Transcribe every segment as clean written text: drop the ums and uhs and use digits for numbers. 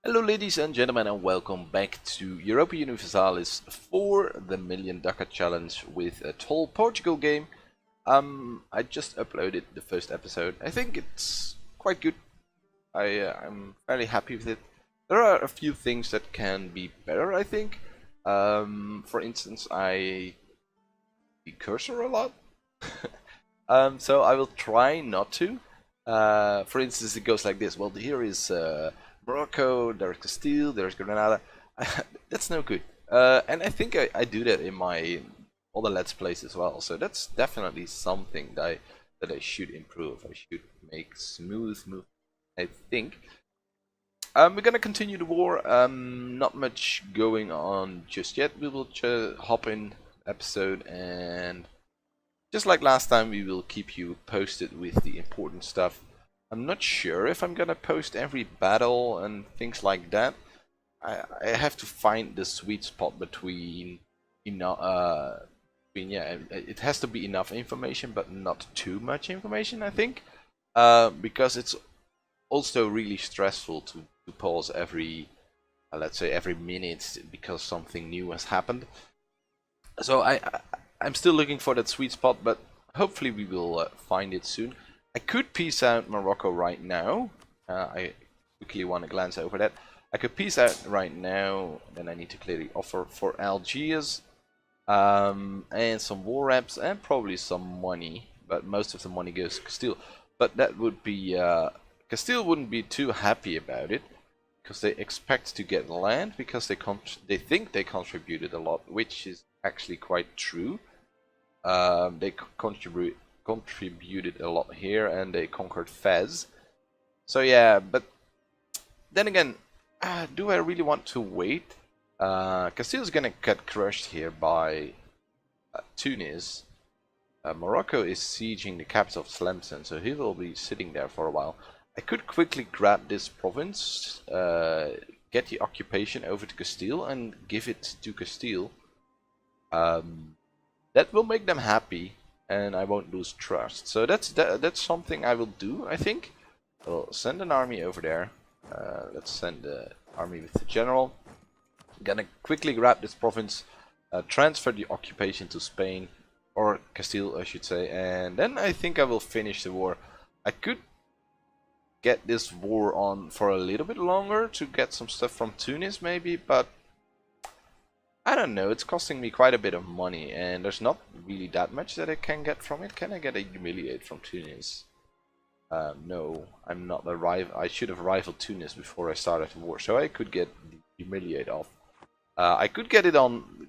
Hello ladies and gentlemen, and welcome back to Europa Universalis for the Million Ducat Challenge with a tall Portugal game. I just uploaded the first episode. I think it's quite good. I'm fairly happy with it. There are a few things that can be better, I think. For instance, I the cursor a lot. So I will try not to. For instance, it goes like this. Well, here is Morocco, there's Castile, there's Granada. That's no good. And I think I do that in my other Let's Plays as well. So that's definitely something that I should improve. I should make smooth move, I think. We're gonna continue the war. Not much going on just yet. We will hop in episode, and just like last time, we will keep you posted with the important stuff. I'm not sure if I'm gonna post every battle and things like that. I have to find the sweet spot between it has to be enough information but not too much information, I think, because it's also really stressful to pause every let's say every minute because something new has happened. So I'm still looking for that sweet spot, but hopefully we will find it soon. I could peace out Morocco right now. I quickly want to glance over that. I could peace out right now, then I need to clear the offer for Algiers, and some war reps and probably some money, but most of the money goes to Castile. But that would be Castile wouldn't be too happy about it because they expect to get land because they think they contributed a lot, which is actually quite true. They contributed a lot here, and they conquered Fez. So yeah, but then again, do I really want to wait? Castile's gonna get crushed here by Tunis. Morocco is sieging the capital of Tlemcen, so he will be sitting there for a while. I could quickly grab this province, get the occupation over to Castile, and give it to Castile. That will make them happy, and I won't lose trust. So that's something I will do, I think. I'll send an army over there. Let's send the army with the general. Gonna quickly grab this province, transfer the occupation to Spain, or Castile I should say, and then I think I will finish the war. I could get this war on for a little bit longer to get some stuff from Tunis maybe, but I don't know, it's costing me quite a bit of money, and there's not really that much that I can get from it. Can I get a humiliate from Tunis? No, I'm not a rival. I should have rivaled Tunis before I started the war, so I could get the humiliate off. I could get it on,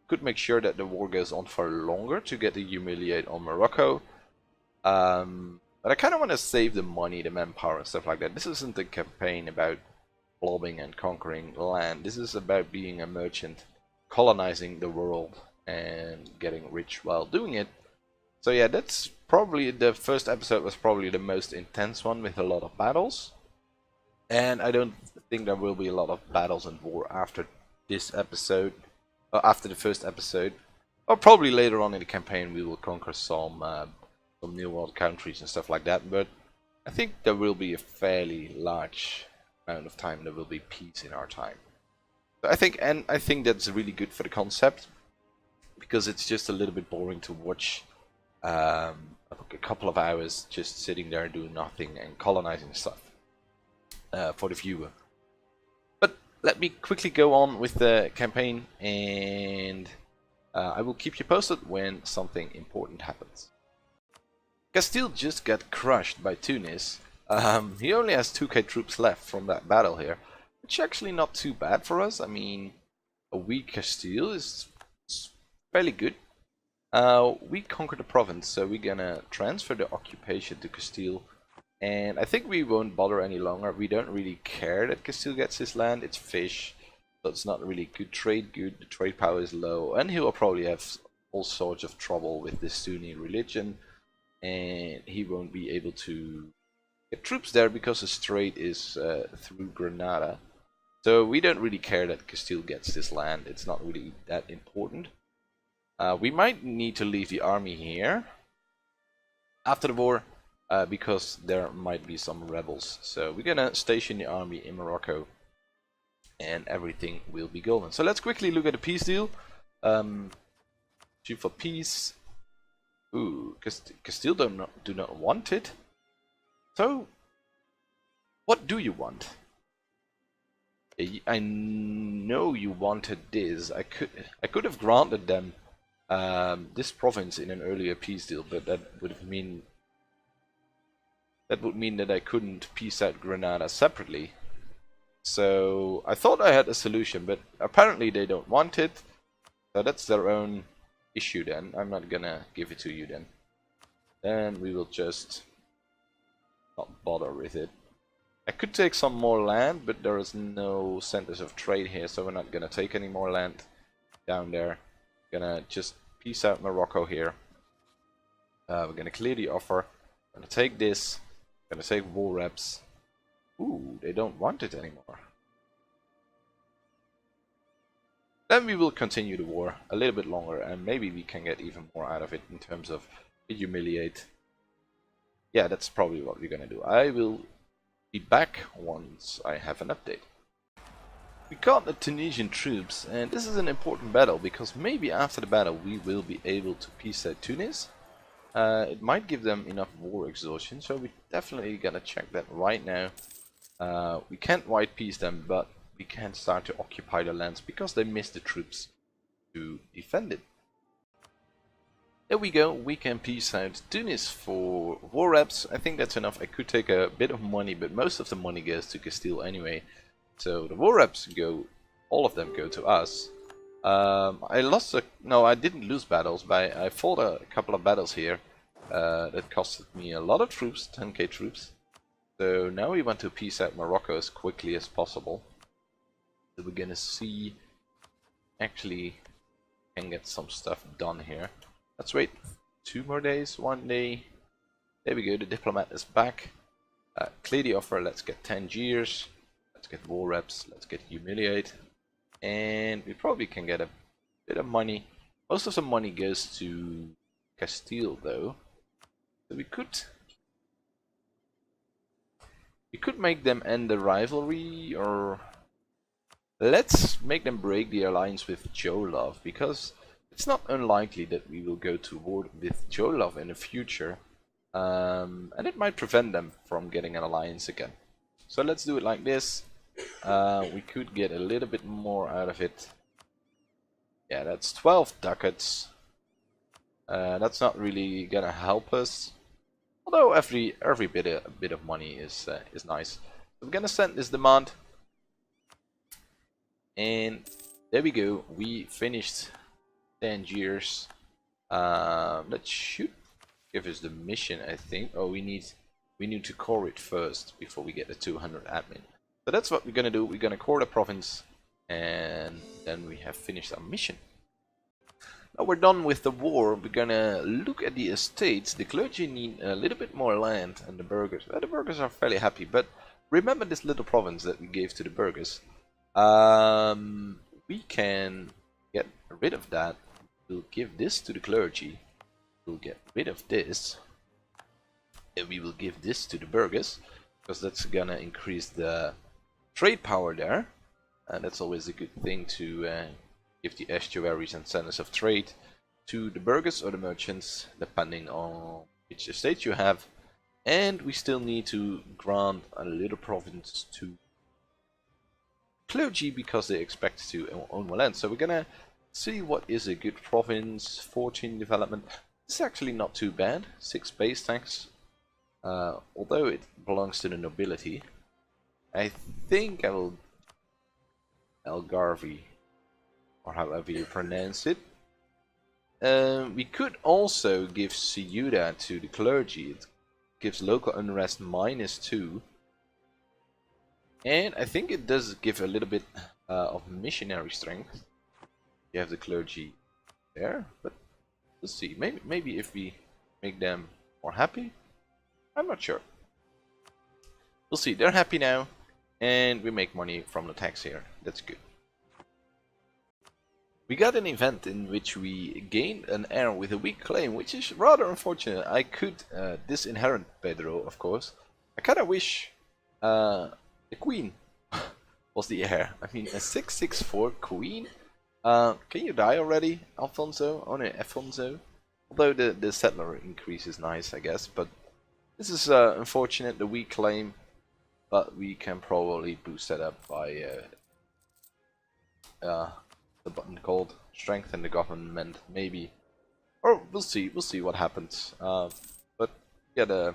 could make sure that the war goes on for longer to get the humiliate on Morocco. But I kind of want to save the money, the manpower and stuff like that. This isn't a campaign about blobbing and conquering land. This is about being a merchant, colonizing the world and getting rich while doing it. So yeah, that's probably the first episode was probably the most intense one with a lot of battles. And I don't think there will be a lot of battles and war after this episode, or after the first episode. Or probably later on in the campaign we will conquer some New World countries and stuff like that. But I think there will be a fairly large amount of time there will be peace in our time. I think that's really good for the concept, because it's just a little bit boring to watch a couple of hours just sitting there doing nothing and colonizing stuff for the viewer. But let me quickly go on with the campaign, and I will keep you posted when something important happens. Castile just got crushed by Tunis. He only has 2k troops left from that battle here, which is actually not too bad for us. I mean, a weak Castile is fairly good. We conquered the province, so we're gonna transfer the occupation to Castile, and I think we won't bother any longer. We don't really care that Castile gets his land. It's fish, so it's not really good trade. The trade power is low, and he will probably have all sorts of trouble with the Sunni religion, and he won't be able to get troops there because the strait is through Granada. So we don't really care that Castile gets this land. It's not really that important. We might need to leave the army here after the war because there might be some rebels. So we're gonna station the army in Morocco and everything will be golden. So let's quickly look at the peace deal. Shoot for peace. Ooh, Castile do not want it. So, what do you want? I know you wanted this. I could have granted them this province in an earlier peace deal, but that would mean that I couldn't peace out Granada separately. So I thought I had a solution, but apparently they don't want it. So that's their own issue then. I'm not gonna give it to you then. Then we will just not bother with it. I could take some more land, but there is no centers of trade here, so we're not gonna take any more land down there. Gonna just peace out Morocco here. We're gonna clear the offer. Gonna take this. Gonna take war reps. Ooh, they don't want it anymore. Then we will continue the war a little bit longer, and maybe we can get even more out of it in terms of humiliate. Yeah, that's probably what we're gonna do. I will be back once I have an update. We caught the Tunisian troops, and this is an important battle because maybe after the battle we will be able to peace out Tunis. It might give them enough war exhaustion, so we definitely gotta check that right now. We can't white peace them, but we can start to occupy the lands because they missed the troops to defend it. There we go, we can peace out Tunis for war reps. I think that's enough. I could take a bit of money, but most of the money goes to Castile anyway. So the war reps go, all of them go to us. No, I didn't lose battles, but I fought a couple of battles here. That costed me a lot of troops, 10k troops. So now we want to peace out Morocco as quickly as possible. So we're gonna see, actually can get some stuff done here. Let's wait 2 more days, 1 day. There we go, the diplomat is back. Clear the offer, let's get Tangiers. Let's get war reps, let's get humiliate. And we probably can get a bit of money. Most of the money goes to Castile though. So we could make them end the rivalry, or let's make them break the alliance with Jolov, because it's not unlikely that we will go to war with Jolov in the future, and it might prevent them from getting an alliance again. So let's do it like this. We could get a little bit more out of it. Yeah, that's 12 ducats. That's not really gonna help us, although every bit of money is nice. So we're gonna send this demand, and there we go. We finished Tangiers. That should give us the mission, I think. Oh, we need to core it first before we get the 200 admin. So that's what we're gonna do. We're gonna core the province, and then we have finished our mission. Now we're done with the war. We're gonna look at the estates. The clergy need a little bit more land, and the burghers. Well, the burghers are fairly happy, but remember this little province that we gave to the burghers. We can get rid of that. We'll give this to the clergy. We'll get rid of this, and we will give this to the burghers, because that's gonna increase the trade power there, and that's always a good thing to give the estuaries and centers of trade to the burghers or the merchants, depending on which estate you have. And we still need to grant a little province to clergy because they expect to own more land. So we're gonna see what is a good province. 14 development. It's actually not too bad. 6 base tanks. Although it belongs to the nobility. I think I will Algarve, or however you pronounce it. We could also give Ceuta to the clergy. It gives local unrest -2. And I think it does give a little bit of missionary strength. You have the clergy there, but let's see. Maybe if we make them more happy, I'm not sure. We'll see. They're happy now, and we make money from the tax here. That's good. We got an event in which we gained an heir with a weak claim, which is rather unfortunate. I could disinherit Pedro, of course. I kind of wish the queen was the heir. I mean, a 664 queen? Can you die already, Alfonso? Oh no, Afonso. Although the settler increase is nice, I guess, but this is unfortunate, the weak claim, but we can probably boost that up by the button called strengthen the government, maybe. Or we'll see what happens. But get a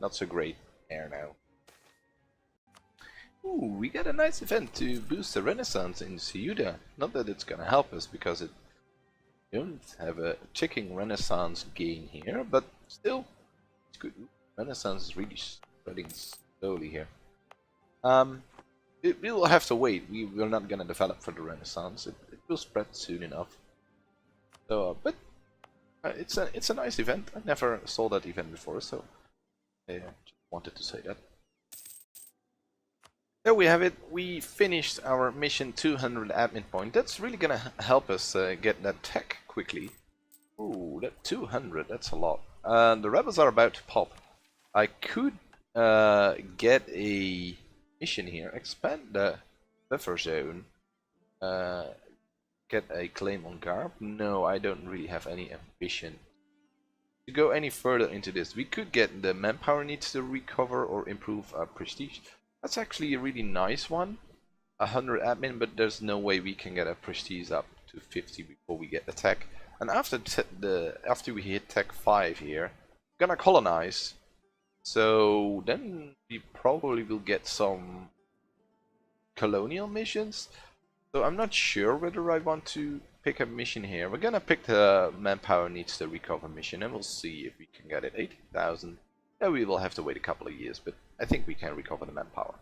not so great heir now. Ooh, we got a nice event to boost the Renaissance in Ceuta. Not that it's gonna help us because it don't have a ticking Renaissance gain here, but still, it's good. Renaissance is really spreading slowly here. We will have to wait. We're not gonna develop for the Renaissance. It will spread soon enough. So, but it's a nice event. I never saw that event before, so I just wanted to say that. There we have it. We finished our mission 200 admin point. That's really gonna help us get that tech quickly. Ooh, that 200, that's a lot. The rebels are about to pop. I could get a mission here, expand the buffer zone, get a claim on Garb. No, I don't really have any ambition to go any further into this. We could get the manpower needs to recover or improve our prestige. That's actually a really nice one. 100 admin, but there's no way we can get a prestige up to 50 before we get the tech. And after we hit tech 5 here, we're gonna colonize. So then we probably will get some colonial missions. So I'm not sure whether I want to pick a mission here. We're gonna pick the manpower needs to recover mission, and we'll see if we can get it. 80,000. Yeah, we will have to wait a couple of years, but I think we can recover the manpower.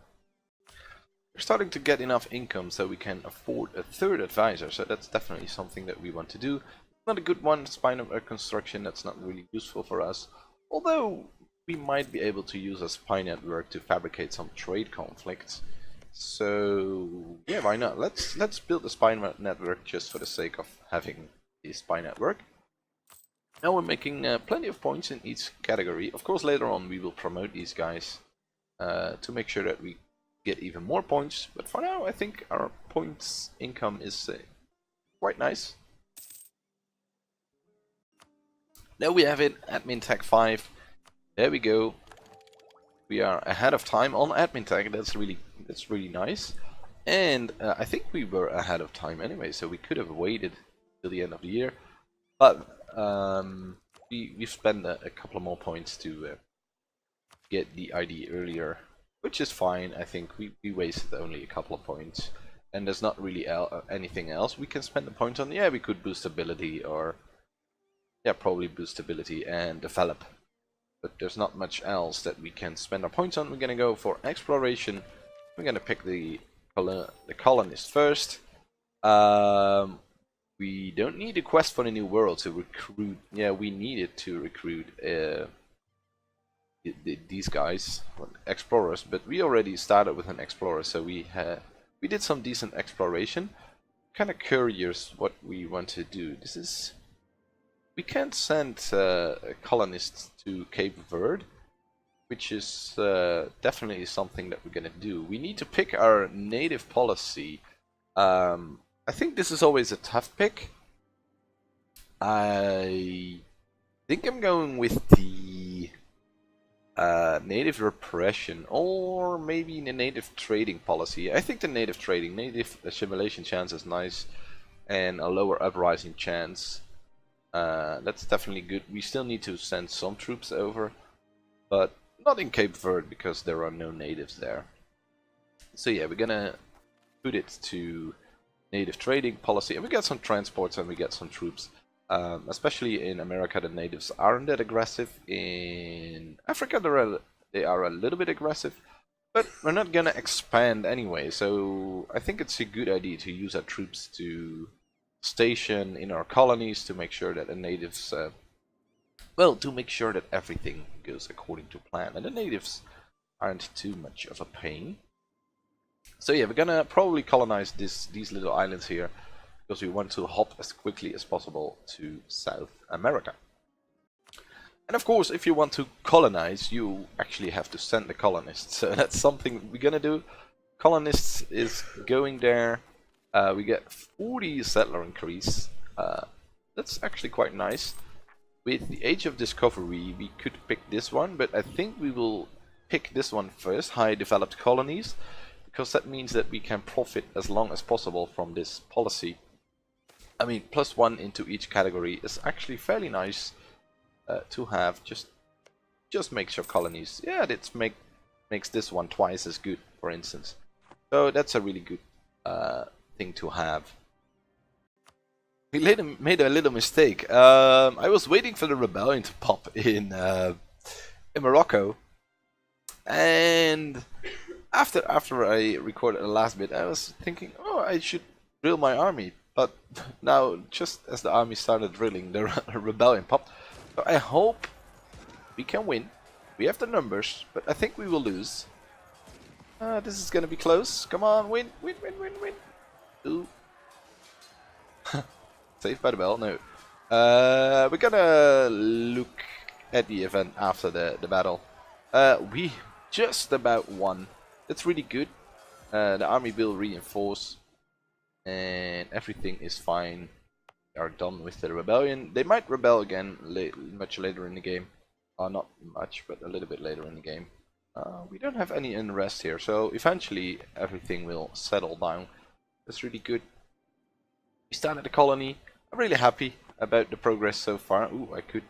We're starting to get enough income so we can afford a third advisor, so that's definitely something that we want to do. Not a good one, spine of construction, that's not really useful for us. Although we might be able to use a spy network to fabricate some trade conflicts. So yeah, why not? Let's build a spy network just for the sake of having a spy network. Now we're making plenty of points in each category. Of course, later on we will promote these guys to make sure that we get even more points. But for now, I think our points income is quite nice. There we have it, admin tech 5. There we go. We are ahead of time on admin tech. That's really nice. And I think we were ahead of time anyway, so we could have waited till the end of the year. But we've spent a couple more points to get the ID earlier, which is fine. I think we wasted only a couple of points, and there's not really anything else we can spend the points on. Yeah, we could boost ability, or yeah, probably boost ability and develop, but there's not much else that we can spend our points on. We're gonna go for exploration. We're gonna pick the colonist first. We don't need a quest for the new world to recruit. Yeah, we needed to recruit these guys, explorers, but we already started with an explorer, so we did some decent exploration. Kind of curious what we want to do. We can't send colonists to Cape Verde, which is definitely something that we're gonna do. We need to pick our native policy. I think this is always a tough pick. I think I'm going with the native repression, or maybe the native trading policy. I think the native assimilation chance is nice, and a lower uprising chance. That's definitely good. We still need to send some troops over, but not in Cape Verde because there are no natives there. So yeah, we're gonna put it to native trading policy, and we get some transports and we get some troops. Especially in America, the natives aren't that aggressive. In Africa, they are a little bit aggressive, but we're not gonna expand anyway. So I think it's a good idea to use our troops to station in our colonies to make sure that the natives, to make sure that everything goes according to plan, and the natives aren't too much of a pain. So yeah, we're gonna probably colonize these little islands here, because we want to hop as quickly as possible to South America. And of course, if you want to colonize, you actually have to send the colonists. So that's something we're gonna do. colonists is going there. We get 40 settler increase. That's actually quite nice. With the Age of Discovery, we could pick this one, but I think we will pick this one first, high developed colonies, because that means that we can profit as long as possible from this policy. I mean, +1 into each category is actually fairly nice to have. Just makes your colonies, yeah, makes this one twice as good, for instance. So that's a really good thing to have. We made a little mistake. I was waiting for the rebellion to pop in Morocco, and after I recorded the last bit, I was thinking, oh, I should drill my army. But now, just as the army started drilling, the rebellion popped. So I hope we can win. We have the numbers, but I think we will lose. This is gonna be close. Come on, win, win, win, win, win. Ooh. Saved by the bell, no. We're gonna look at the event after the battle. We just about won. That's really good. The army will reinforce, and everything is fine. We are done with the rebellion. They might rebel again much later in the game. Not much, but a little bit later in the game. We don't have any unrest here, so eventually everything will settle down. That's really good. We started a colony. I'm really happy about the progress so far. Ooh, I could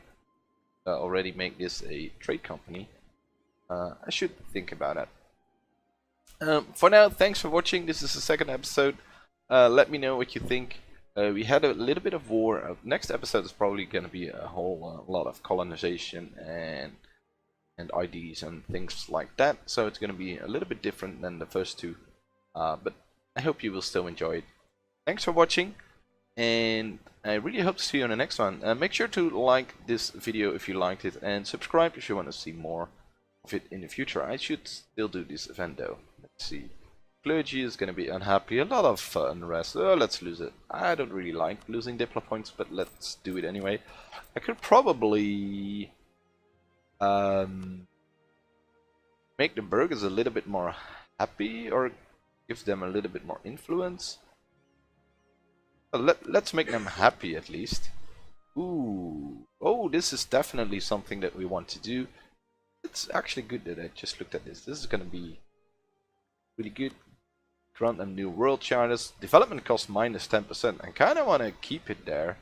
already make this a trade company. I should think about that. For now, thanks for watching. This is the second episode. Let me know what you think. We had a little bit of war. Next episode is probably going to be a whole lot of colonization and IDs and things like that. So it's going to be a little bit different than the first two. But I hope you will still enjoy it. Thanks for watching, and I really hope to see you on the next one. Make sure to like this video if you liked it, and subscribe if you want to see more of it in the future. I should still do this event though. Let's see. Clergy is going to be unhappy. A lot of unrest. Oh, let's lose it. I don't really like losing Diplo points, but let's do it anyway. I could probably make the burghers a little bit more happy, or give them a little bit more influence. Let's make them happy at least. Ooh. Oh, this is definitely something that we want to do. It's actually good that I just looked at this. This is going to be really good. Grant them new world charters. Development cost -10%. I kind of want to keep it there.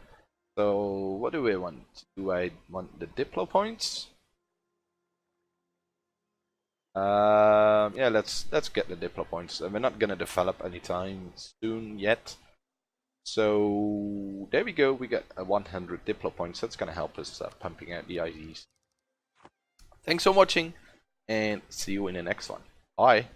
So what do I want? Do I want the Diplo points? Yeah, let's get the Diplo points. We're not gonna develop anytime soon yet. So there we go. We got 100 Diplo points. That's gonna help us pumping out the IDs. Thanks for watching, and see you in the next one. Bye.